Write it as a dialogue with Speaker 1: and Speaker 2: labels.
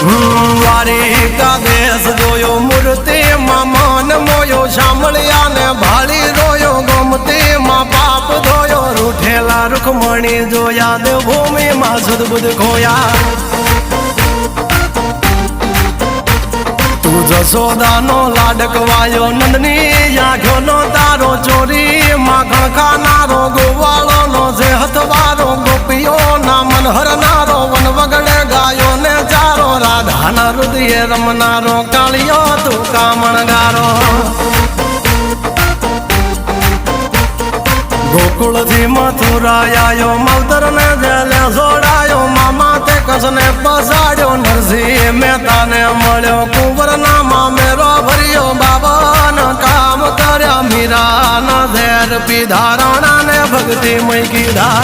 Speaker 1: દ્વારિકા દેશ જોયો મૂર્તિમાં મન મોયો સાંભળ્યા ને ભાળી રોયો ગોમતીમાં પાપ ધોયો રૂઠેલા રૂખમણી જોયા દેવભૂમિમાં સદબુદ્ધ ખોયા તું જશોદાનો લાડકવાયો નંદની આંખોનો તારો ચોરી માખણ ખાનારો ગોવાળોનો જે હથવારો ગોપીઓના મન હરનારો વન વગડે ગાયો ને ચારો રાધાના હૃદયે રમનારો કાળિયો તું કામણગારો ગોકુળથી મથુરા આયો માવતર ને જેલે જોડાયો મામા તે કસને પસાડ્યો નરસિંહ મહેતાને મળ્યો કુંવરના મામેરો ભર્યો બાબાના કામ કર્યા મીરાના ઝેર પીધા રાણાને ભક્તિ મય કીધા